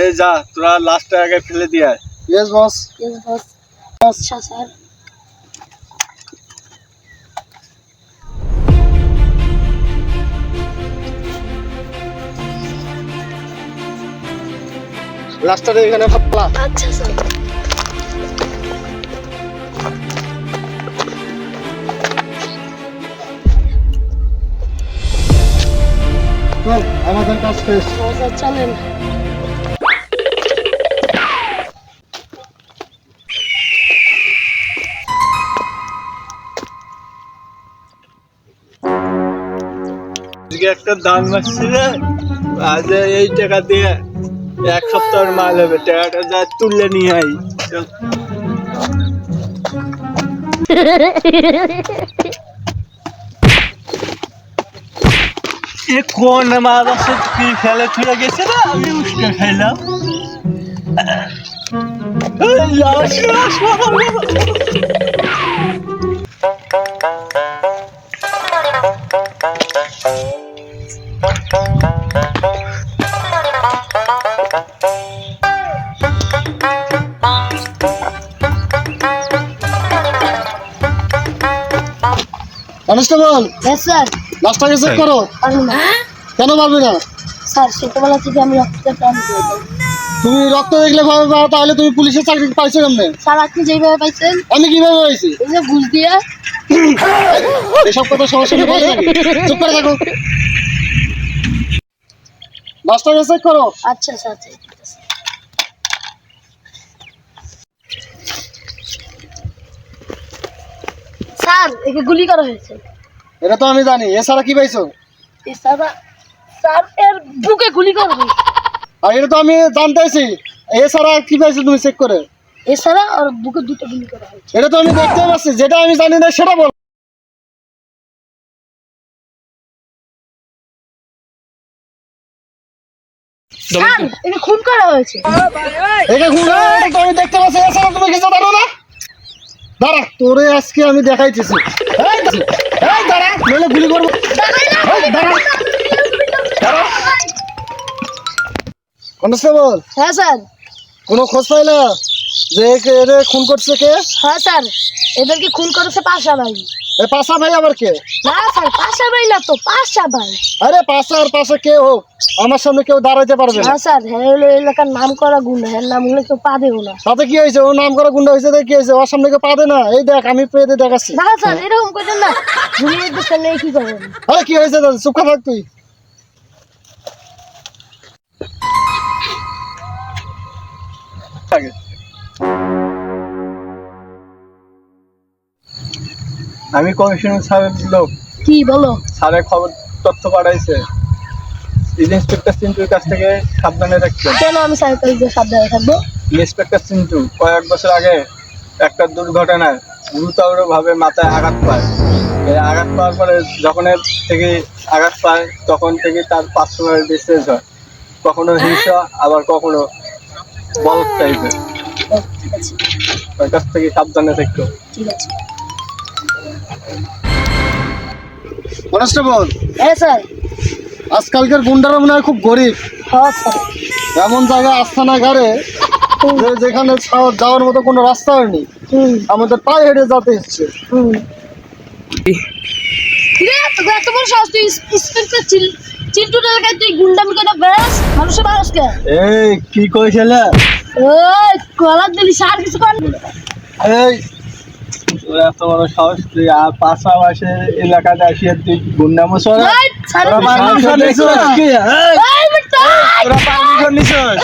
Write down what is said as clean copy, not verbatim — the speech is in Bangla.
এই যা তোরা লাস্টে আগে ফেলে দিয়ে আয়। Yes boss. Yes boss. আচ্ছা স্যার। লাস্টারে এখানে ফালা। আচ্ছা স্যার। চল আমাদের কাজ শেষ। স্যার চলেন। আজকে একটা দান মারছি রে, আজ এই টাকা দিয়ে এক সপ্তাহের মাল হবে, টাকাটা যা তুললে নিয়ে আই। চল। এ কোন মাছ আছে কি ফেলে ছুড়ে গেছে রে, আমি উঠে খাইলাম। কনস্টেবল, হ্যাঁ স্যার। লাস্টাকে চেক করো। পারবো না। কেন পারবে না? স্যার ছোটবেলা থেকে আমি রক্তের প্রাণ পেয়ে যাই। তুমি রক্ত দেখলে ভাবে পাও, তাহলে তুমি পুলিশের চাকরি পাইছো কেমনে? স্যার আপনি যেইভাবে পাইছেন, আমি কিভাবে পাইছি? এই যে ঘুষ দিয়ে। এসব কথা সমস্যা নেই, বলে থাকি। চুপ করে থাকো। লাস্টাকে চেক করো। আচ্ছা স্যার। স্যার একে গুলি করা হয়েছে। এটা তো আমি জানি, এছাড়া কি পাইছো? স্যার এর বুকে গুলি করা হয়েছে। আর এটা তো আমি জানতেছি, এছাড়া কি পাইছো তুমি চেক করে? এছাড়া ওর বুকে দুটো গুলি করা হয়েছে। এটা তো আমি দেখতে পাচ্ছি, যেটা আমি জানি না সেটা বল। স্যার একে খুন করা হয়েছে। এটা ঘুরে, এটা তো আমি দেখতে পাচ্ছি, এছাড়া তুমি কিছু জানো না? দাঁড়া, তোরে আজকে আমি দেখাইতেছি। এই দাঁড়া, নইলে গুলি করবো। এই দাঁড়া, দাঁড়া। কনস্টেবল, হ্যাঁ স্যার। কোনো খোঁজ পাইলা যে এরে খুন করছে কে? হ্যাঁ স্যার, এদেরকে খুন করেছে পাশা ভাই। এ পাশা ভাই আবার কে? না স্যার, পাশা ভাই না তো, পাশা ভাই। আরে পাশা আর পাশা কে হোক, আমার সামনে কেউ দাঁড়াইতে পারবে না। হ্যাঁ স্যার, হ্যাঁ হলো এলাকার নাম করা গুন্ডা, হ্যাঁ নাম হলে কেউ পা দেবো না। তাতে কি হয়েছে? ও নাম করা গুন্ডা হয়েছে, কি হয়েছে? ওর সামনে কেউ পা দে না? এই দেখ, আমি পেয়ে দেখাচ্ছি। না স্যার, এরকম করবেন না, ঘুরিয়ে দিচ্ছেন না, কি করবেন? আরে কি হয়েছে? চুপ করে থাক তুই। আমি কমিশনার স্যারের লোক, কি বলো? স্যারের খবর তথ্য পাঠাইছে, ইন্সপেক্টর চিন্টুর কাছ থেকে সাবধানে থাকবেন। কেন আমি সাইকেলকে সাবধানে থাকবো? ইন্সপেক্টর চিন্টু কয়েক বছর আগে একটা দুর্ঘটনায় গুরুতরভাবে মাথায় আঘাত পায়। এই আঘাত পাওয়ার পরে যখন এর থেকে আঘাত পায় তখন থেকে তার পার্সোনালিটি চেঞ্জ হয়, কখনো হিংসা আবার কখনো বলদ টাইপের। ঠিক আছে, ওর কাছ থেকে সাবধানে থাকতো। ঠিক আছে। কনস্টেবল, হ্যাঁ স্যার। আজকালকার গুন্ডারা মনে হয় খুব গরিব। হ্যাঁ স্যার। এমন জায়গায় আস্তানা গাড়ে যেখানে যাওয়ার মতো কোনো রাস্তা নেই, আমাদের পায়ে হেঁটে যেতে ইচ্ছে। এত বড় সাহস, তুই ইন্সপেক্টর চিন্টুর এলাকায় তুই গুন্ডামি করে বেড়াস, মানুষের মানুষ কে? এই কি কইছিলে? ওই কলার দিলি, সার কিছু কর। এই তোর এত বড় সাহস, তুই পাশাপাশি এলাকাতে আসিয়া তুই গুন্ডামো সরা? এই, ছাড়, তোরা পারমিশন নিছিস? এই বেটা! তোরা পারমিশন নিছিস?